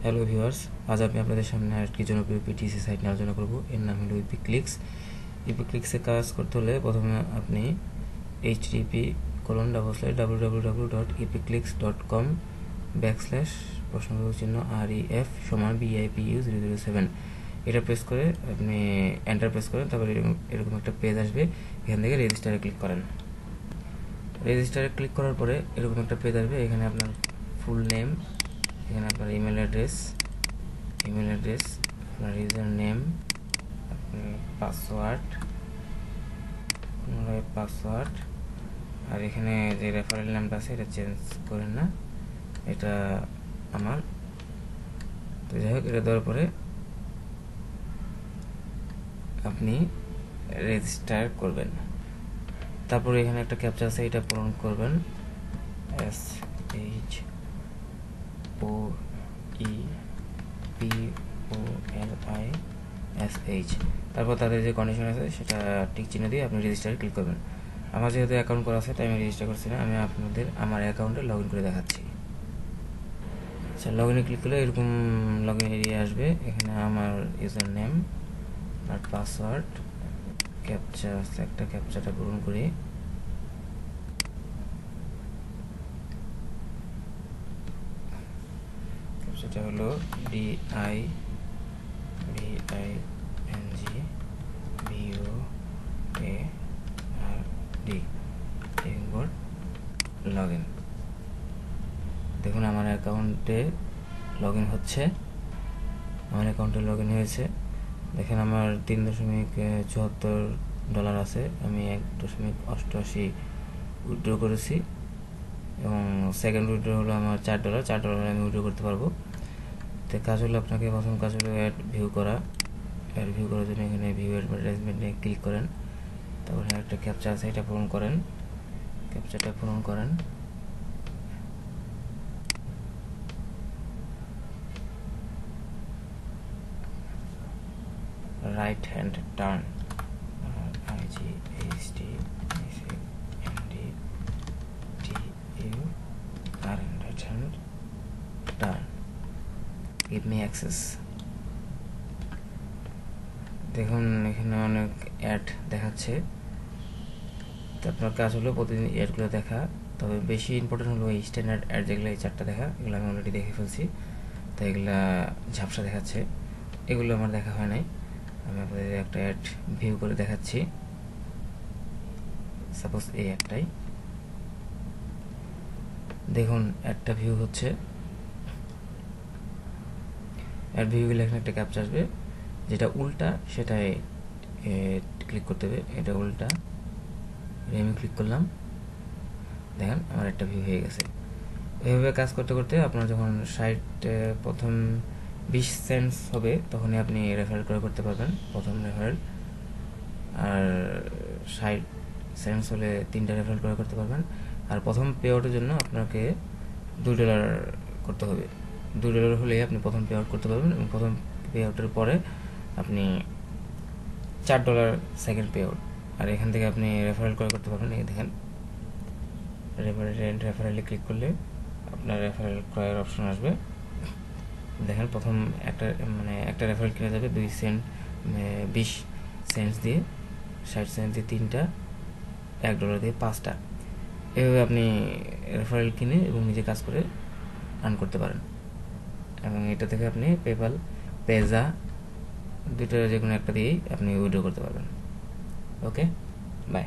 Hello viewers, আজ আমি আপনাদের সামনে আরেকটি জনপ্রিয় পিটিসি সাইট নিয়ে আলোচনা করব। এর নাম হলো ইপিক্লিক্স। ইপিক্লিক্সে কাজ করতে হলে প্রথমে আপনি http://www.epiclix.com/ref=bipu007 এটা প্রেস করে আপনি এন্টার প্রেস করেন। তারপরে এরকম একটা পেজ আসবে। এখান থেকে রেজিস্টারে ক্লিক করেন। রেজিস্টারে ক্লিক করার পরে এরকম একটা পেজ আসবে। এখানে আপনার ফুল নেম, এখানে আপনার ইমেল অ্যাড্রেস, আপনার ইউজার নেম, পাসওয়ার্ড, আর এখানে যে রেফারেল নামটা আছে এটা চেঞ্জ করেন না, এটা আমার। তো যাই হোক, এটা দেওয়ার পরে আপনি রেজিস্টার করবেন। তারপরে এখানে একটা ক্যাপচা আছে, এটা পূরণ করবেন। SHOEPOLISH। তারপর তাদের যে কন্ডিশন আছে সেটা টিক চিহ্ন দিয়ে আপনি রেজিস্টারে ক্লিক করবেন। আমার যেহেতু অ্যাকাউন্ট করা আছে তাই আমি রেজিস্টার করছি না, আমি আপনাদের আমার অ্যাকাউন্টে লগ ইন করে দেখাচ্ছি। আচ্ছা, লগ ইনে ক্লিক করলে এরকম লগ ইন এরিয়া আসবে। এখানে আমার ইউজার নেম আর পাসওয়ার্ড, ক্যাপচা আছে, একটা ক্যাপচাটা পূরণ করি। সেটা হলো DIVINGBOARD লগ ইন। দেখুন আমার অ্যাকাউন্টে লগ ইন হচ্ছে, আমার অ্যাকাউন্টে লগ ইন হয়েছে। দেখেন আমার $3.74 আছে, আমি $1.88 উইথড্র করেছি এবং সেকেন্ড উইথড্র হলো আমার $4 আমি উইথড্র করতে পারবো। তো কাজ হলো, আপনাকে প্রথম কাজ হলো অ্যাড ভিউ করা। অ্যাড ভিউ করার জন্য এখানে ভিউ অ্যাডভার্টাইজমেন্টে ক্লিক করেন। তারপরে একটা ক্যাপচা আছে, এটা পূরণ করেন। ক্যাপচাটা পূরণ করেন। Right hand turn, right hand turn, give me access। দেখুন এখানে অনেক অ্যাড দেখাচ্ছে। তো আপনার কাজ হলো প্রতিদিন অ্যাডগুলো দেখা, তবে বেশি ইম্পর্টেন্ট হলো এই স্ট্যান্ডার্ড অ্যাড যেগুলো, এই 4টা দেখা, এগুলো আমি অলরেডি দেখে ফেলছি। তো এগুলা ঝাপসা দেখাচ্ছে, এগুলো আমার দেখা হয় নাই। আমি আপনাদের একটা অ্যাড ভিউ করে দেখাচ্ছি। সাপোজ এই অ্যাডটাই দেখুন, অ্যাডটা ভিউ হচ্ছে। অ্যাড ভিউ গেলে এখানে একটা ক্যাপচা আসবে, যেটা উল্টা সেটাই ক্লিক করতে হবে। এটা উল্টা, আমি ক্লিক করলাম, দেখেন আমার একটা ভিউ হয়ে গেছে। এভাবে কাজ করতে করতে আপনার যখন প্রথম 20 সেন্টস হবে তখনই আপনি রেফারেল করতে পারবেন, প্রথম রেফারেল। আর 60 সেন্টস হলে 3টা রেফারেল করতে পারবেন। আর প্রথম পে আউটের জন্য আপনাকে $2 করতে হবে। $2 হলে আপনি প্রথম পে আউট করতে পারবেন এবং প্রথম পে আউটের পরে আপনি $4 সেকেন্ড পে আউট। আর এখান থেকে আপনি রেফারেল করতে পারবেন। এই দেখেন, রেফারেলে ক্লিক করলে আপনার রেফারেল ক্রয়ের অপশন আসবে। দেখেন প্রথম একটা রেফারেল কিনে যাবে 2 সেন্ট, 20 সেন্টস দিয়ে, 60 সেন্ট দিয়ে 3টা, $1 দিয়ে 5টা। এভাবে আপনি রেফারেল কিনে এবং নিজে কাজ করে আর্ন করতে পারেন। এবং এটা থেকে আপনি পেপ্যাল, পেজা, দুটো যে কোনো একটা দিয়েই আপনি উইথড্র করতে পারবেন। ওকে, বাই।